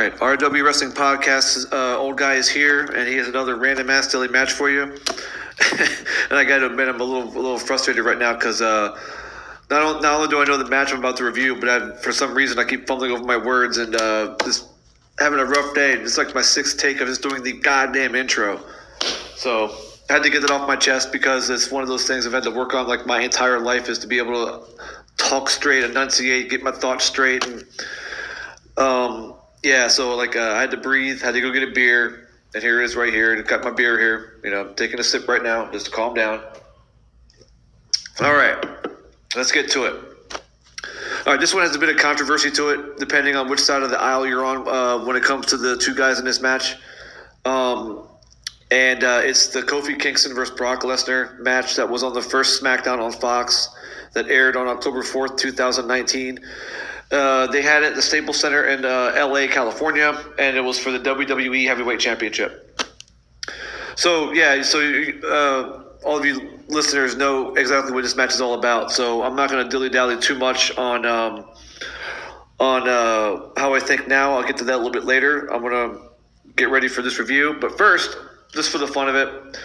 right, RW Wrestling Podcast. Old guy is here, and he has another random ass daily match for you. And I got to admit, I'm a little frustrated right now because not only do I know the match I'm about to review, but for some reason I keep fumbling over my words and just having a rough day. It's like my sixth take of just doing the goddamn intro. So I had to get it off my chest because it's one of those things I've had to work on like my entire life, is to be able to talk straight, enunciate, get my thoughts straight, and yeah. So like I had to breathe, had to go get a beer, and here it is right here. And got my beer here. You know, I'm taking a sip right now just to calm down. All right, let's get to it. All right, this one has a bit of controversy to it, depending on which side of the aisle you're on when it comes to the two guys in this match. And it's the Kofi Kingston versus Brock Lesnar match that was on the first Smackdown on Fox that aired on October 4th, 2019. They had it at the Staples Center in LA, California, and it was for the WWE Heavyweight Championship. So, yeah, all of you listeners know exactly what this match is all about, so I'm not going to dilly-dally too much on how I think now. I'll get to that a little bit later. I'm going to get ready for this review, but first, just for the fun of it,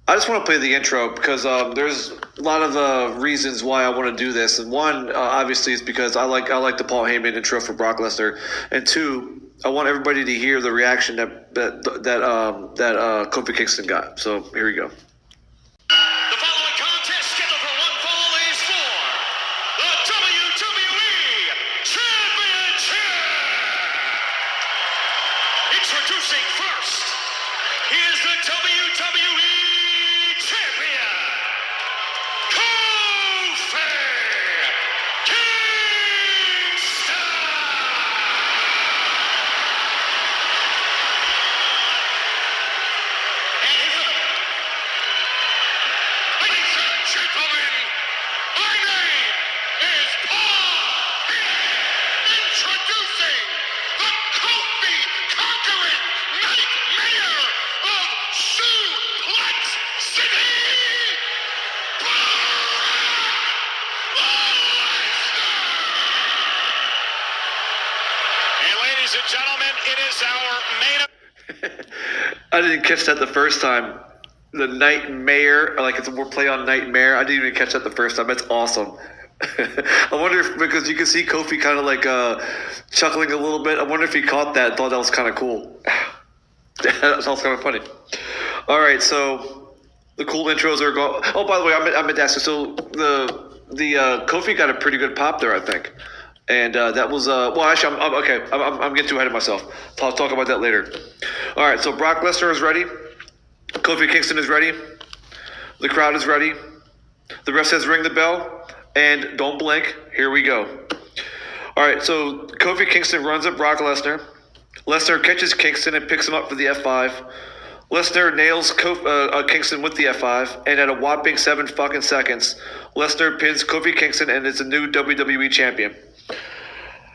I just want to play the intro because there's a lot of reasons why I want to do this, and one obviously is because I like the Paul Heyman intro for Brock Lesnar, and two, I want everybody to hear the reaction that Kofi Kingston got. So here we go. The following contest scheduled for one fall is for the WWE Championship. Introducing first, he is the WWE Champion, Kofi Kingston. And his opponent, ladies and gentlemen, my name is Paul. Introducing the Kofi conquering nightmare of Suplex City, Brock Lesnar. And ladies and gentlemen, it is our main event. I didn't catch that the first time. The Nightmare, like it's a more play on Nightmare. I didn't even catch that the first time. That's awesome. I wonder if, because you can see Kofi kind of like chuckling a little bit. I wonder if he caught that and thought that was kind of cool. That sounds kind of funny. All right, so the cool intros are going. Oh, by the way, I meant to ask you. So the Kofi got a pretty good pop there, I think. And that was well. Actually, I'm getting too ahead of myself. I'll talk about that later. All right. So Brock Lesnar is ready. Kofi Kingston is ready. The crowd is ready. The ref says ring the bell, and don't blink. Here we go. All right. So Kofi Kingston runs at Brock Lesnar. Lesnar catches Kingston and picks him up for the F5. Lesnar nails Kingston with the F5, and at a whopping 7 fucking seconds, Lesnar pins Kofi Kingston and is the new WWE champion.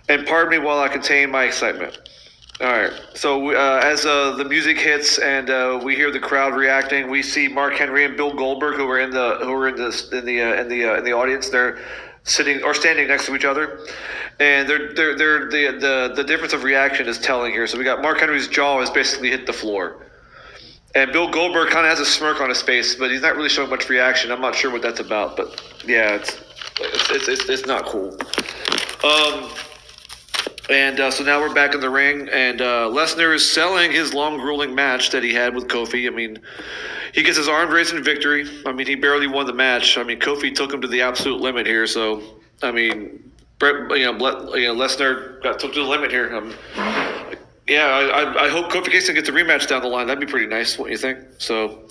And pardon me while I contain my excitement. All right. So as the music hits and we hear the crowd reacting, we see Mark Henry and Bill Goldberg, who are in the audience. They're sitting or standing next to each other, and the difference of reaction is telling here. So we got Mark Henry's jaw has basically hit the floor, and Bill Goldberg kind of has a smirk on his face, but he's not really showing much reaction. I'm not sure what that's about, but yeah, it's not cool. So now we're back in the ring, and Lesnar is selling his long, grueling match that he had with Kofi. I mean, he gets his arm raised in victory. I mean, he barely won the match. I mean, Kofi took him to the absolute limit here. So, I mean, Lesnar took to the limit here. I hope Kofi Kingston gets a rematch down the line. That'd be pretty nice, wouldn't you think? So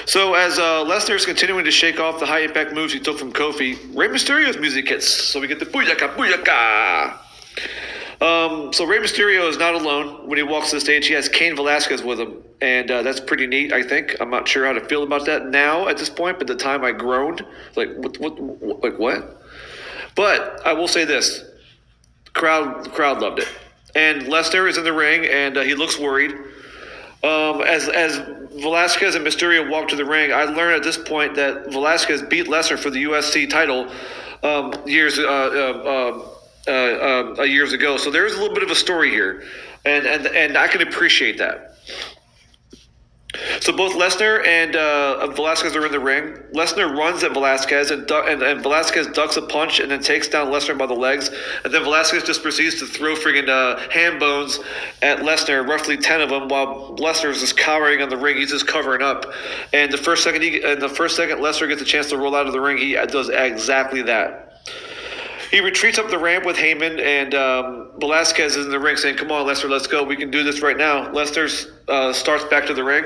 as Lesnar is continuing to shake off the high-impact moves he took from Kofi, Rey Mysterio's music hits. So we get the booyaka, booyaka. So Rey Mysterio is not alone. When he walks to the stage, he has Cain Velasquez with him, and that's pretty neat, I think. I'm not sure how to feel about that now at this point, but at the time I groaned. Like, what? But I will say this. The crowd loved it. And Lesnar is in the ring, and he looks worried. As Velasquez and Mysterio walk to the ring, I learned at this point that Velasquez beat Lesnar for the UFC title years years ago. So there's a little bit of a story here, and I can appreciate that. So both Lesnar and Velasquez are in the ring. Lesnar runs at Velasquez, and Velasquez ducks a punch and then takes down Lesnar by the legs. And then Velasquez just proceeds to throw friggin' ham bones at Lesnar, roughly 10 of them, while Lesnar is just cowering on the ring. He's just covering up. And the first second Lesnar gets a chance to roll out of the ring, he does exactly that. He retreats up the ramp with Heyman, and Velasquez is in the ring saying, "Come on, Lesnar, let's go. We can do this right now." Lesnar starts back to the ring.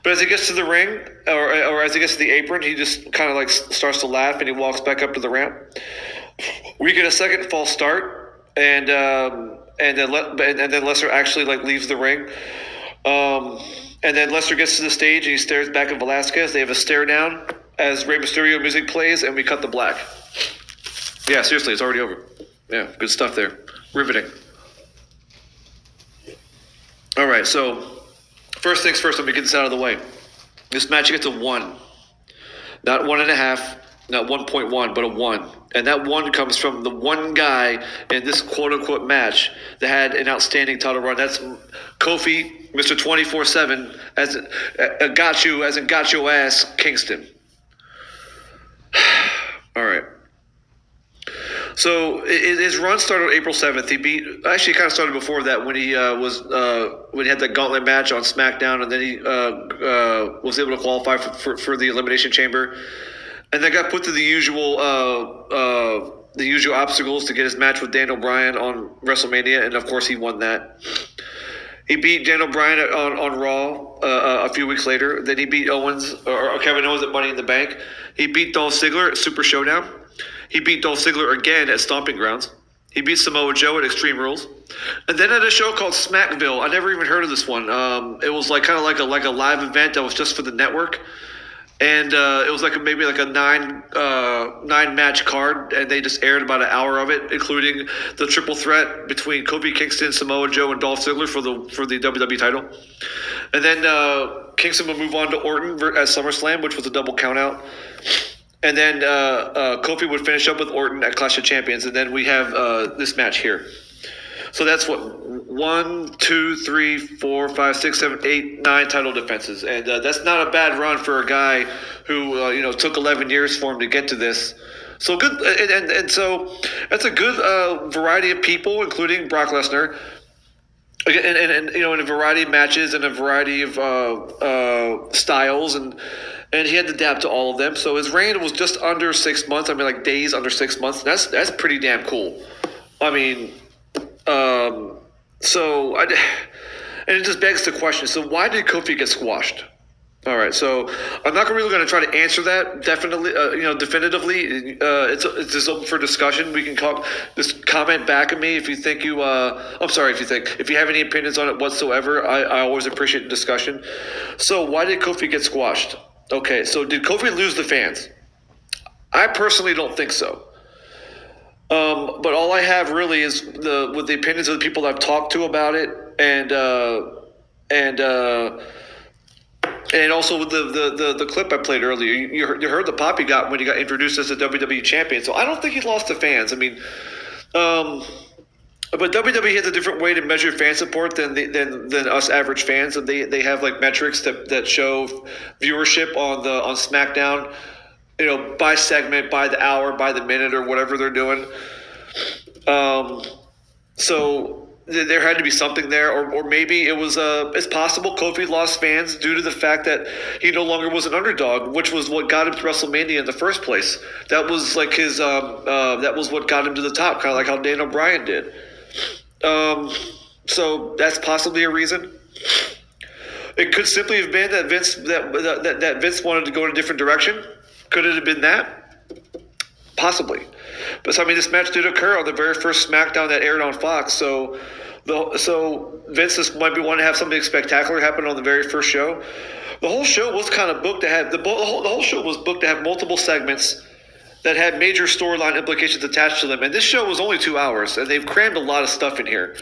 But as he gets to the ring, or as he gets to the apron, he just kind of like starts to laugh, and he walks back up to the ramp. We get a second false start, and then Lesnar actually like leaves the ring. And then Lesnar gets to the stage, and he stares back at Velasquez. They have a stare down as Rey Mysterio music plays, and we cut the black. Yeah, seriously, it's already over. Yeah, good stuff there. Riveting. All right, so first things first, let me get this out of the way. This match gets a 1. Not 1.5, not 1.1, but a 1. And that 1 comes from the one guy in this quote-unquote match that had an outstanding title run. That's Kofi, Mr. 24/7, as got you, as in got your ass, Kingston. All right. So his run started on April 7th. Actually kind of started before that when he when he had that gauntlet match on Smackdown, and then he was able to qualify for the Elimination Chamber, and then got put through the usual obstacles to get his match with Daniel Bryan on WrestleMania, and of course he won that. He beat Daniel Bryan on Raw a few weeks later. Then he beat Kevin Owens at Money in the Bank. He beat Dolph Ziggler at Super Showdown. He beat Dolph Ziggler again at Stomping Grounds. He beat Samoa Joe at Extreme Rules. And then at a show called Smackville, I never even heard of this one. It was like kind of like a live event that was just for the network. And it was like maybe like a nine match card, and they just aired about an hour of it, including the triple threat between Kofi Kingston, Samoa Joe, and Dolph Ziggler for the WWE title. And then Kingston would move on to Orton at SummerSlam, which was a double countout. And then Kofi would finish up with Orton at Clash of Champions, and then we have this match here. So that's what 1, 2, 3, 4, 5, 6, 7, 8, 9 title defenses, and that's not a bad run for a guy who took 11 years for him to get to this. So good, and so that's a good variety of people, including Brock Lesnar, and in a variety of matches and a variety of styles, and he had to adapt to all of them. So his reign was just under 6 months. I mean, like days under 6 months. That's pretty damn cool. I mean. And it just begs the question. So why did Kofi get squashed? All right, so I'm not really going to try to answer that definitively. It's just open for discussion. We can just comment back at me if you think if you have any opinions on it whatsoever. I always appreciate the discussion. So why did Kofi get squashed? Okay, so did Kofi lose the fans? I personally don't think so. But all I have really is with the opinions of the people I've talked to about it, and also with the clip I played earlier. You heard the pop he got when he got introduced as a WWE champion. So I don't think he lost to fans. I mean, but WWE has a different way to measure fan support than us average fans, and they have like metrics that show viewership on SmackDown. By segment, by the hour, by the minute, or whatever they're doing. So there had to be something there, or maybe it was. It's possible Kofi lost fans due to the fact that he no longer was an underdog, which was what got him to WrestleMania in the first place. That was like his. That was what got him to the top, kind of like how Daniel Bryan did. So that's possibly a reason. It could simply have been that Vince wanted to go in a different direction. Could it have been that? Possibly. But I mean, this match did occur on the very first SmackDown that aired on Fox. So Vince just might be wanting to have something spectacular happen on the very first show. The whole show was kind of booked to have the whole show was booked to have multiple segments that had major storyline implications attached to them. And this show was only 2 hours, and they've crammed a lot of stuff in here.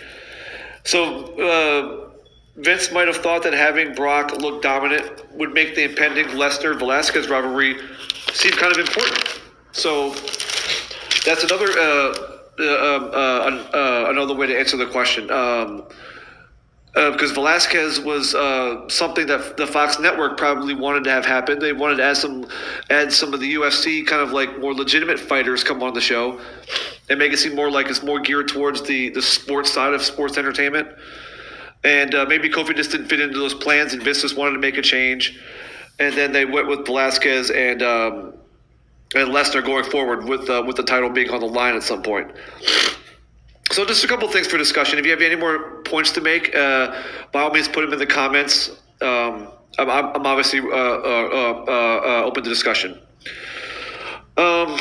So Vince might have thought that having Brock look dominant would make the impending Lesnar-Velasquez rivalry seem kind of important. So that's another another way to answer the question. Because Velasquez was something that the Fox Network probably wanted to have happen. They wanted to add some of the UFC kind of like more legitimate fighters come on the show, and make it seem more like it's more geared towards the sports side of sports entertainment. And maybe Kofi just didn't fit into those plans, and Vince just wanted to make a change. And then they went with Velasquez and Lesnar going forward with the title being on the line at some point. So just a couple things for discussion. If you have any more points to make, by all means, put them in the comments. I'm obviously open to discussion. So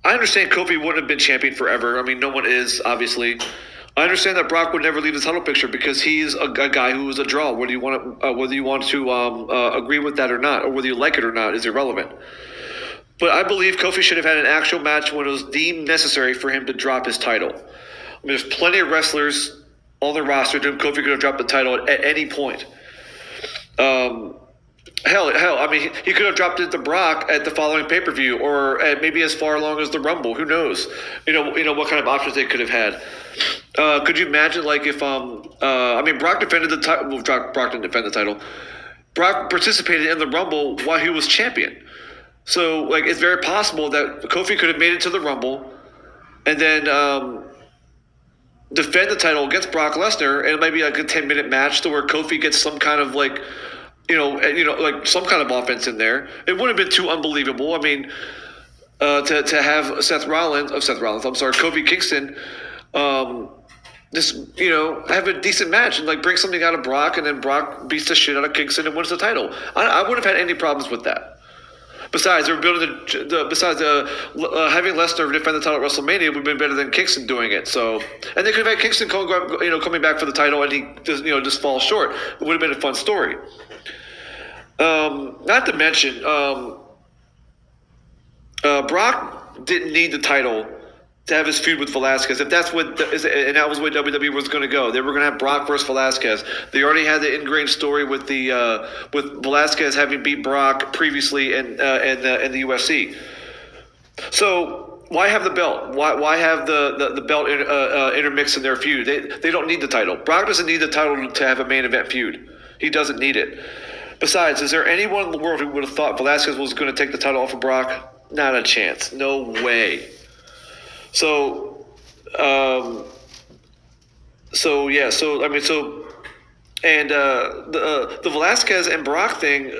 I understand Kofi wouldn't have been champion forever. I mean, no one is, obviously. I understand that Brock would never leave the title picture because he's a guy who is a draw. Whether you want to agree with that or not, or whether you like it or not, is irrelevant. But I believe Kofi should have had an actual match when it was deemed necessary for him to drop his title. I mean, there's plenty of wrestlers on the roster to whom Kofi could have dropped the title at any point. Hell, I mean, he could have dropped it to Brock at the following pay-per-view, or maybe as far along as the Rumble. Who knows? You know what kind of options they could have had. Could you imagine, like, if Brock defended the title. Well, Brock didn't defend the title. Brock participated in the Rumble while he was champion. So, like, it's very possible that Kofi could have made it to the Rumble, and then defend the title against Brock Lesnar, and it might be like a 10-minute match to where Kofi gets some kind of like. Like some kind of offense in there. It wouldn't have been too unbelievable. I mean, to have Kofi Kingston, have a decent match and like bring something out of Brock, and then Brock beats the shit out of Kingston and wins the title. I wouldn't have had any problems with that. Besides, they were building having Lesnar defend the title at WrestleMania would have been better than Kingston doing it. So, and they could have had Kingston coming back for the title, and he just falls short. It would have been a fun story. Not to mention, Brock didn't need the title to have his feud with Velasquez. If that's and that was where WWE was going to go. They were going to have Brock versus Velasquez. They already had the ingrained story with with Velasquez having beat Brock previously in the UFC. So why have the belt? Why have the belt intermixed in their feud? They don't need the title. Brock doesn't need the title to have a main event feud. He doesn't need it. Besides, is there anyone in the world who would have thought Velasquez was going to take the title off of Brock? Not a chance. No way. The Velasquez and Brock thing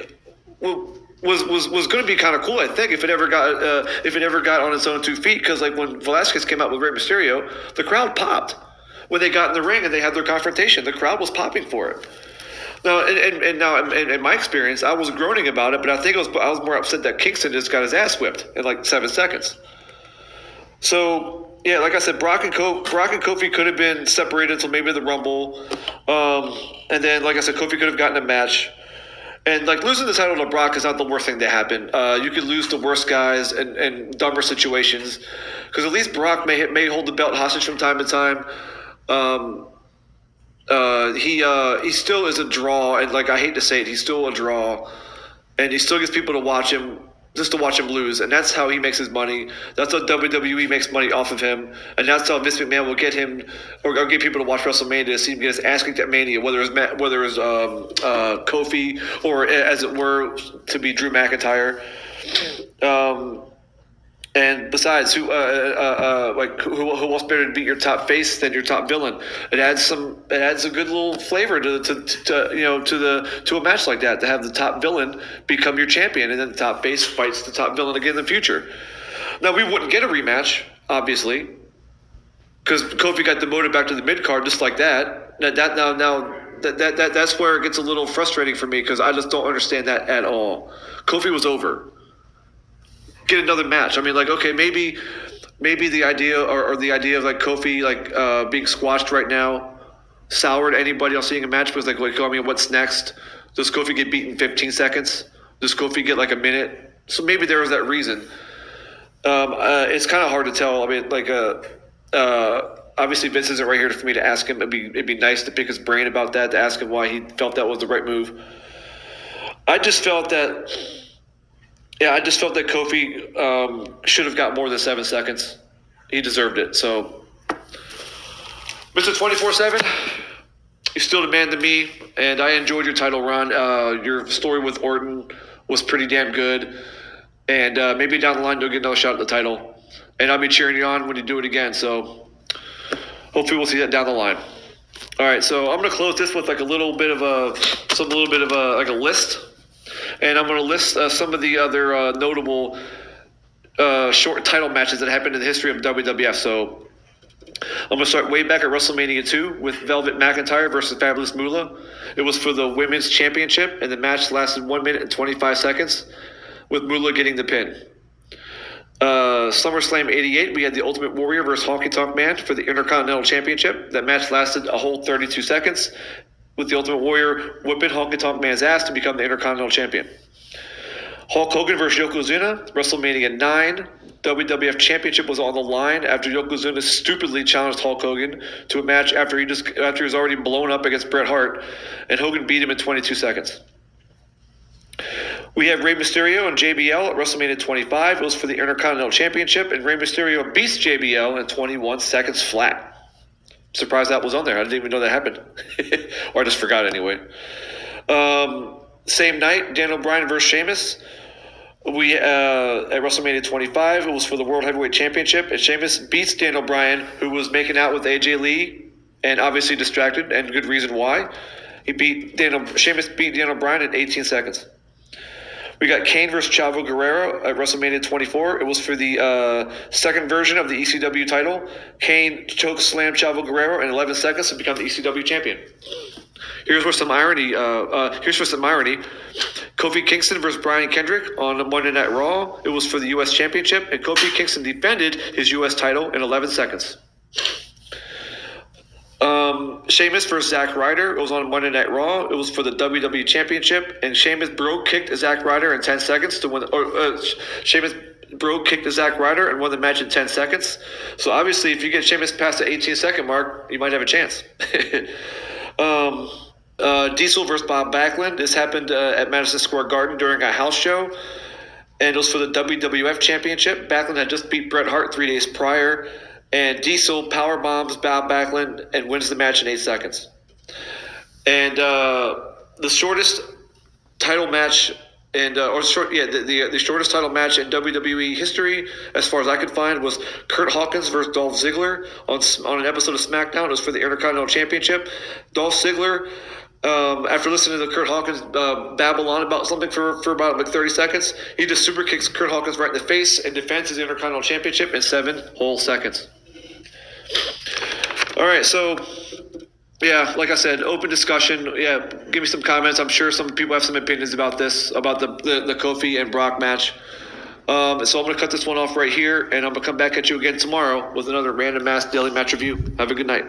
was going to be kind of cool, I think, if it ever got on its own 2 feet, because like when Velasquez came out with Rey Mysterio, the crowd popped when they got in the ring and they had their confrontation. The crowd was popping for it. Now, in my experience, I was groaning about it, but I think I was more upset that Kingston just got his ass whipped in like 7 seconds. So, yeah, like I said, Brock and Kofi could have been separated until maybe the Rumble. And then, like I said, Kofi could have gotten a match. And, like, losing the title to Brock is not the worst thing to happen. You could lose to worse guys and dumber situations. Because at least Brock may hold the belt hostage from time to time. He still is a draw, and like I hate to say it, he's still a draw, and he still gets people to watch him just to watch him lose, and that's how he makes his money. That's how WWE makes money off of him, and that's how Vince McMahon will get him or get people to watch WrestleMania to see him get his ass kicked at Mania, whether it's Kofi or as it were to be Drew McIntyre. And besides, who else better to beat your top face than your top villain? It adds a good little flavor to a match like that, to have the top villain become your champion, and then the top face fights the top villain again in the future. Now we wouldn't get a rematch, obviously, because Kofi got demoted back to the mid card just like that. That's where it gets a little frustrating for me, because I just don't understand that at all. Kofi was over. Get another match. I mean, like, okay, maybe the idea or the idea of like Kofi being squashed right now soured anybody else seeing a match, because what's next? Does Kofi get beaten 15 seconds? Does Kofi get like a minute? So maybe there was that reason. It's kind of hard to tell. I mean, obviously Vince isn't right here for me to ask him. It'd be nice to pick his brain about that, to ask him why he felt that was the right move. I just felt that Yeah, I just felt that Kofi should have got more than 7 seconds. He deserved it. So, Mr. 24/7, you still the man to me, and I enjoyed your title run. Your story with Orton was pretty damn good, and maybe down the line you'll get another shot at the title, and I'll be cheering you on when you do it again. So, hopefully we'll see that down the line. All right, so I'm gonna close this with like a little bit of a list, and I'm gonna list some of the other notable short title matches that happened in the history of WWF. So I'm going to start way back at WrestleMania 2 with Velvet McIntyre versus Fabulous Moolah. It was for the Women's Championship, and the match lasted 1 minute and 25 seconds, with Moolah getting the pin. SummerSlam 88, we had the Ultimate Warrior versus Honky Tonk Man for the Intercontinental Championship. That match lasted a whole 32 seconds, with the Ultimate Warrior whipping Honky Tonk Man's ass to become the Intercontinental Champion. Hulk Hogan versus Yokozuna, WrestleMania 9. WWF Championship was on the line after Yokozuna stupidly challenged Hulk Hogan to a match after he was already blown up against Bret Hart, and Hogan beat him in 22 seconds. We have Rey Mysterio and JBL at WrestleMania 25. It was for the Intercontinental Championship, and Rey Mysterio beats JBL in 21 seconds flat. Surprised that was on there. I didn't even know that happened. Or I just forgot anyway. Same night, Daniel Bryan versus Sheamus. We at WrestleMania 25, it was for the World Heavyweight Championship, and Sheamus beats Daniel Bryan, who was making out with AJ Lee, and obviously distracted, and good reason why. Sheamus beat Daniel Bryan in 18 seconds. We got Kane versus Chavo Guerrero at WrestleMania 24. It was for the second version of the ECW title. Kane choke slammed Chavo Guerrero in 11 seconds to become the ECW champion. Here's some irony. Kofi Kingston versus Brian Kendrick on Monday Night Raw. It was for the U.S. Championship, and Kofi Kingston defended his U.S. title in 11 seconds. Sheamus versus Zach Ryder. It was on Monday Night Raw. It was for the WWE Championship, and Sheamus kicked Zach Ryder in 10 seconds to win. Sheamus kicked Zach Ryder and won the match in 10 seconds. So obviously, if you get Sheamus past the 18-second mark, you might have a chance. Diesel versus Bob Bachman. This happened at Madison Square Garden during a house show, and it was for the WWF Championship. Bachman had just beat Bret Hart 3 days prior, and Diesel power bombs Bob Bachman and wins the match in 8 seconds. And the shortest title match the shortest title match in WWE history, as far as I could find, was Kurt Hawkins versus Dolph Ziggler on an episode of Smackdown. It was for the Intercontinental Championship. Dolph Ziggler, after listening to Kurt Hawkins babble on about something for about like 30 seconds, he just super kicks Kurt Hawkins right in the face and defends his Intercontinental Championship in 7 whole seconds. All right, so yeah, like I said, open discussion. Yeah, give me some comments. I'm sure some people have some opinions about this, about the Kofi and Brock match. So I'm going to cut this one off right here, and I'm going to come back at you again tomorrow with another Random Mass Daily Match Review. Have a good night.